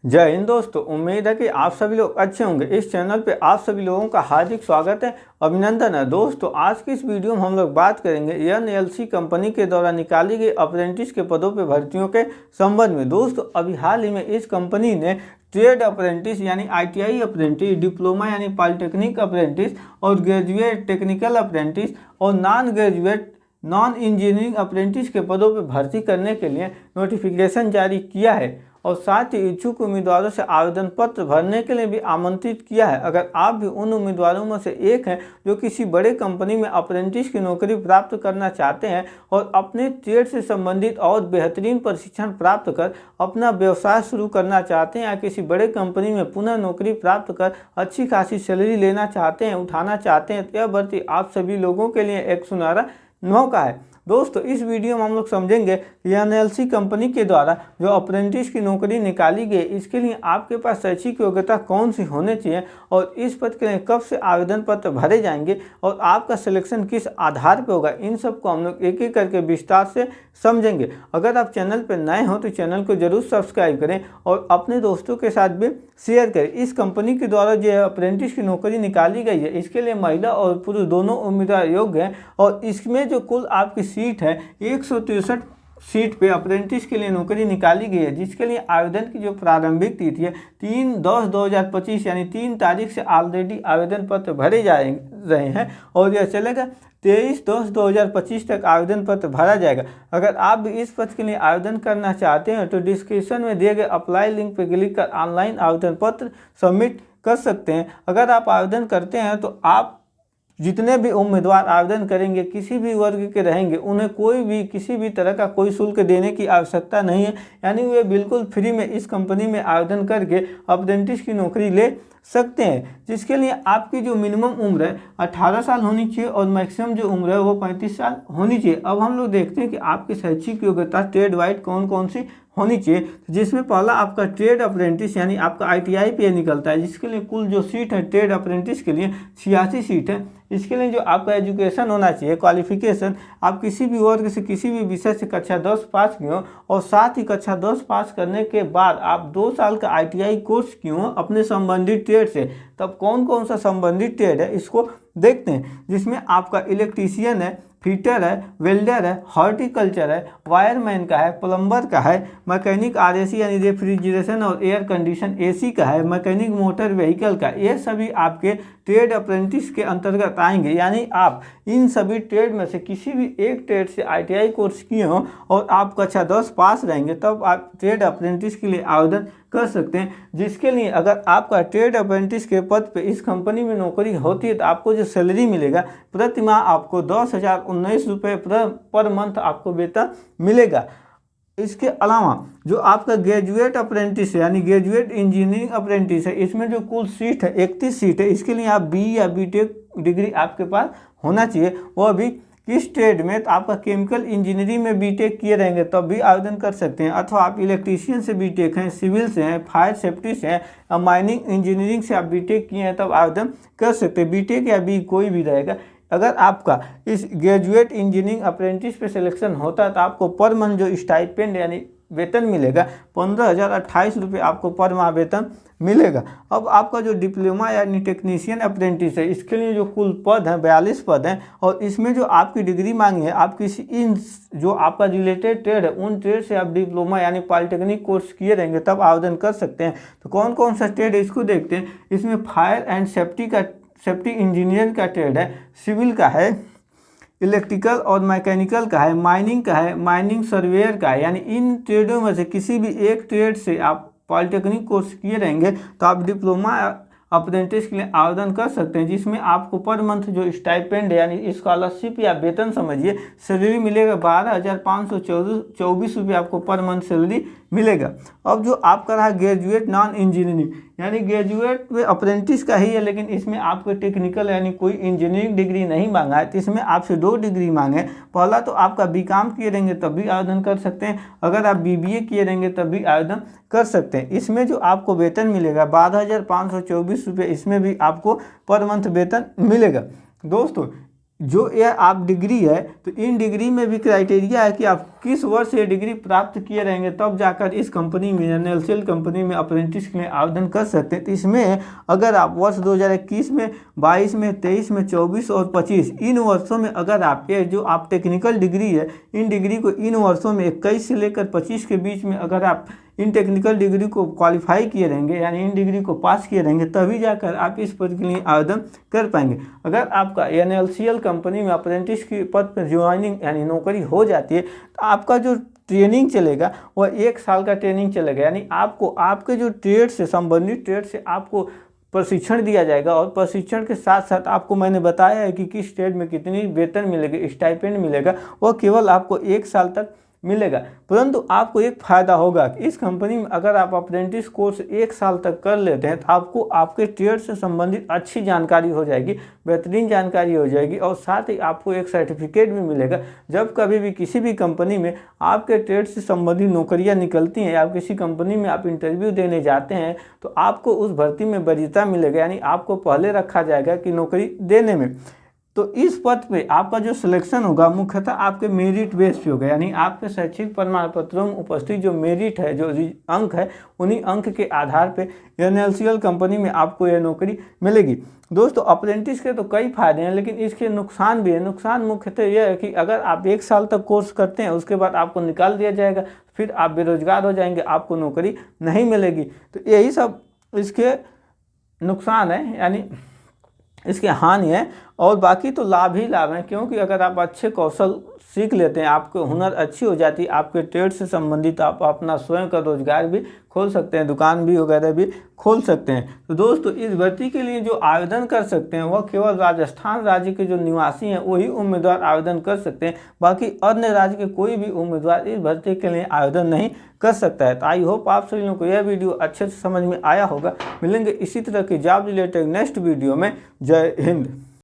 जय हिंद दोस्तों। उम्मीद है कि आप सभी लोग अच्छे होंगे। इस चैनल पे आप सभी लोगों का हार्दिक स्वागत है, अभिनंदन है। दोस्तों आज की इस वीडियो में हम लोग बात करेंगे NLC कंपनी के द्वारा निकाली गई अप्रेंटिस के पदों पे भर्तियों के संबंध में। दोस्तों अभी हाल ही में इस कंपनी ने ट्रेड अप्रेंटिस यानी ITI अप्रेंटिस, डिप्लोमा यानी पॉलिटेक्निक अप्रेंटिस और ग्रेजुएट टेक्निकल अप्रेंटिस और non graduate non engineering apprentice के पदों पर भर्ती करने के लिए नोटिफिकेशन जारी किया है और साथ ही इच्छुक उम्मीदवारों से आवेदन पत्र भरने के लिए भी आमंत्रित किया है। अगर आप भी उन उम्मीदवारों में से एक हैं जो किसी बड़े कंपनी में अप्रेंटिस की नौकरी प्राप्त करना चाहते हैं और अपने ट्रेड से संबंधित और बेहतरीन प्रशिक्षण प्राप्त कर अपना व्यवसाय शुरू करना चाहते हैं या किसी बड़े कंपनी में पुनः नौकरी प्राप्त कर अच्छी खासी सैलरी लेना चाहते हैं, उठाना चाहते हैं, तो यह भर्ती आप सभी लोगों के लिए एक सुनहरा मौका है। दोस्तों इस वीडियो में हम लोग समझेंगे कि NLC कंपनी के द्वारा जो अप्रेंटिस की नौकरी निकाली गई इसके लिए आपके पास शैक्षिक योग्यता कौन सी होनी चाहिए और इस पद के लिए कब से आवेदन पत्र भरे जाएंगे और आपका सिलेक्शन किस आधार पर होगा, इन सबको हम लोग एक एक करके विस्तार से समझेंगे। अगर आप चैनल पर नए हो तो चैनल को जरूर सब्सक्राइब करें और अपने दोस्तों के साथ भी शेयर करें। इस कंपनी के द्वारा जो अप्रेंटिस की नौकरी निकाली गई है इसके लिए महिला और पुरुष दोनों उम्मीदवार योग्य हैं और इसमें जो कुल आपकी सीट है 163 सीट पे अप्रेंटिस के लिए नौकरी निकाली गई है, जिसके लिए आवेदन की जो प्रारंभिक तिथि है 3/10/2025 यानी 3 तारीख से ऑलरेडी आवेदन पत्र भरे जा रहे हैं और यह चलेगा 23/10/2025 तक आवेदन पत्र भरा जाएगा। अगर आप भी इस पद के लिए आवेदन करना चाहते हैं तो डिस्क्रिप्शन में दिए गए अप्लाई लिंक पर क्लिक कर ऑनलाइन आवेदन पत्र सबमिट कर सकते हैं। अगर आप आवेदन करते हैं तो आप जितने भी उम्मीदवार आवेदन करेंगे किसी भी वर्ग के रहेंगे उन्हें कोई भी किसी भी तरह का कोई शुल्क देने की आवश्यकता नहीं है, यानी वे बिल्कुल फ्री में इस कंपनी में आवेदन करके अप्रेंटिस की नौकरी ले सकते हैं, जिसके लिए आपकी जो मिनिमम उम्र है 18 साल होनी चाहिए और मैक्सिमम जो उम्र है वो 35 साल होनी चाहिए। अब हम लोग देखते हैं कि आपकी शैक्षिक योग्यता ट्रेड वाइड कौन कौन सी होनी चाहिए, जिसमें पहला आपका ट्रेड अप्रेंटिस यानी आपका ITI पे निकलता है, जिसके लिए कुल जो सीट है ट्रेड अप्रेंटिस के लिए 86 सीट है। इसके लिए जो आपका एजुकेशन होना चाहिए, क्वालिफिकेशन, आप किसी भी वर्ग से किसी भी विषय से कक्षा 10 पास किए हो और साथ ही कक्षा 10 पास करने के बाद आप 2 साल का ITI कोर्स किए हो अपने संबंधित ट्रेड से। तब कौन कौन सा संबंधित ट्रेड है इसको देखते हैं, जिसमें आपका इलेक्ट्रीशियन है, फिटर है, वेल्डर है, हॉर्टिकल्चर है, वायरमैन का है, प्लम्बर का है, मैकेनिक RAC यानी रेफ्रिजरेशन और एयर कंडीशन AC का है, मैकेनिक मोटर व्हीकल का, ये सभी आपके ट्रेड अप्रेंटिस के अंतर्गत आएंगे। यानी आप इन सभी ट्रेड में से किसी भी एक ट्रेड से ITI कोर्स किए हो और आप कक्षा 10 पास रहेंगे तब आप ट्रेड अप्रेंटिस के लिए आवेदन कर सकते हैं, जिसके लिए अगर आपका ट्रेड अप्रेंटिस के पद पे इस कंपनी में नौकरी होती है तो आपको जो सैलरी मिलेगा प्रति माह आपको 10,019 रुपये पर मंथ आपको वेतन मिलेगा। इसके अलावा जो आपका ग्रेजुएट अप्रेंटिस है यानी ग्रेजुएट इंजीनियरिंग अप्रेंटिस है, इसमें जो कुल सीट है 31 सीट है। इसके लिए आप BE या BTech डिग्री आपके पास होना चाहिए, वो भी किस ट्रेड में, तो आपका केमिकल इंजीनियरिंग में BTech किए रहेंगे तब भी आवेदन कर सकते हैं, अथवा आप इलेक्ट्रीशियन से BTech हैं, सिविल से हैं, फायर सेफ्टी से हैं, माइनिंग इंजीनियरिंग से आप BTech किए हैं तब आवेदन कर सकते हैं। BTech या BE कोई भी रहेगा। अगर आपका इस ग्रेजुएट इंजीनियरिंग अप्रेंटिस पे सिलेक्शन होता है तो आपको पर मंथ जो स्टाइपेंड यानी वेतन मिलेगा 15,028 रुपये आपको पर माह वेतन मिलेगा। अब आपका जो डिप्लोमा यानी टेक्नीशियन अप्रेंटिस है इसके लिए जो कुल पद हैं 42 पद हैं और इसमें जो आपकी डिग्री मांगी है आप किसी इन जो आपका रिलेटेड ट्रेड है उन ट्रेड से आप डिप्लोमा यानी पॉलिटेक्निक कोर्स किए रहेंगे तब आवेदन कर सकते हैं। तो कौन कौन सा ट्रेड है इसको देखते हैं। इसमें फायर एंड सेफ्टी इंजीनियर का ट्रेड है, सिविल का है, इलेक्ट्रिकल और मैकेनिकल का है, माइनिंग का है, माइनिंग सर्वेयर का है। यानी इन ट्रेडों में से किसी भी एक ट्रेड से आप पॉलिटेक्निक कोर्स किए रहेंगे तो आप डिप्लोमा अप्रेंटिस के लिए आवेदन कर सकते हैं, जिसमें आपको पर मंथ जो स्टाइपेंड यानी स्कॉलरशिप या वेतन समझिए सैलरी मिलेगा 12,524 रुपये आपको पर मंथ सैलरी मिलेगा। अब जो आपका रहा ग्रेजुएट नॉन इंजीनियरिंग यानी ग्रेजुएट में अप्रेंटिस का ही है, लेकिन इसमें आपको टेक्निकल यानी कोई इंजीनियरिंग डिग्री नहीं मांगा है, तो इसमें आपसे 2 डिग्री मांगे। पहला तो आपका BCom किए रहेंगे तब भी आवेदन कर सकते हैं, अगर आप BBA किए रहेंगे तब भी आवेदन कर सकते हैं। इसमें जो आपको वेतन मिलेगा 12,524 रुपये, इसमें भी आपको पर मंथ वेतन मिलेगा। दोस्तों जो यह आप डिग्री है तो इन डिग्री में भी क्राइटेरिया है कि आप किस वर्ष ये डिग्री प्राप्त किए रहेंगे, तब जाकर इस कंपनी में एनएलसीएल कंपनी में अप्रेंटिस के लिए आवेदन कर सकते हैं। तो इसमें अगर आप वर्ष 2021 में, 22 में, 23 में, 24 और 25 इन वर्षों में अगर आप ये जो आप टेक्निकल डिग्री है इन डिग्री को इन वर्षों में 21 से लेकर 25 के बीच में अगर आप इन टेक्निकल डिग्री को क्वालिफाई किए रहेंगे, यानी इन डिग्री को पास किए रहेंगे, तभी जाकर आप इस पद के लिए आवेदन कर पाएंगे। अगर आपका एनएलसीएल कंपनी में अप्रेंटिस की पद पर ज्वाइनिंग यानी नौकरी हो जाती है तो आपका जो ट्रेनिंग चलेगा वह 1 साल का ट्रेनिंग चलेगा, यानी आपको आपके जो ट्रेड से संबंधित ट्रेड से आपको प्रशिक्षण दिया जाएगा और प्रशिक्षण के साथ साथ आपको मैंने बताया है कि किस ट्रेड में कितनी वेतन मिलेगी, स्टाइपेंड मिलेगा, वह केवल आपको 1 साल तक मिलेगा। परंतु आपको एक फ़ायदा होगा कि इस कंपनी में अगर आप अप्रेंटिस कोर्स 1 साल तक कर लेते हैं तो आपको आपके ट्रेड से संबंधित अच्छी जानकारी हो जाएगी, बेहतरीन जानकारी हो जाएगी और साथ ही आपको एक सर्टिफिकेट भी मिलेगा। जब कभी भी किसी भी कंपनी में आपके ट्रेड से संबंधित नौकरियां निकलती हैं या किसी कंपनी में आप इंटरव्यू देने जाते हैं तो आपको उस भर्ती में वरीयता मिलेगा, यानी आपको पहले रखा जाएगा कि नौकरी देने में। तो इस पद पे आपका जो सिलेक्शन होगा मुख्यतः आपके मेरिट बेस पे होगा, यानी आपके शैक्षिक प्रमाण पत्रों में उपस्थित जो मेरिट है, जो अंक है, उन्हीं अंक के आधार पे एनएलसीएल कंपनी में आपको यह नौकरी मिलेगी। दोस्तों अप्रेंटिस के तो कई फायदे हैं लेकिन इसके नुकसान भी है। नुकसान मुख्यतः यह है कि अगर आप 1 साल तक कोर्स करते हैं उसके बाद आपको निकाल दिया जाएगा, फिर आप बेरोजगार हो जाएंगे, आपको नौकरी नहीं मिलेगी। तो यही सब इसके नुकसान है, यानी इसके हानि है, और बाकी तो लाभ ही लाभ हैं। क्योंकि अगर आप अच्छे कौशल सीख लेते हैं, आपको हुनर अच्छी हो जाती है, आपके ट्रेड से संबंधित आप अपना स्वयं का रोजगार भी खोल सकते हैं, दुकान भी वगैरह भी खोल सकते हैं। तो दोस्तों इस भर्ती के लिए जो आवेदन कर सकते हैं वह केवल राजस्थान राज्य के जो निवासी हैं वही उम्मीदवार आवेदन कर सकते हैं, बाकी अन्य राज्य के कोई भी उम्मीदवार इस भर्ती के लिए आवेदन नहीं कर सकता है। तो आई होप आप सभी लोगों को यह वीडियो अच्छे से समझ में आया होगा। मिलेंगे इसी तरह की जॉब रिलेटेड नेक्स्ट वीडियो में। जय हिंद।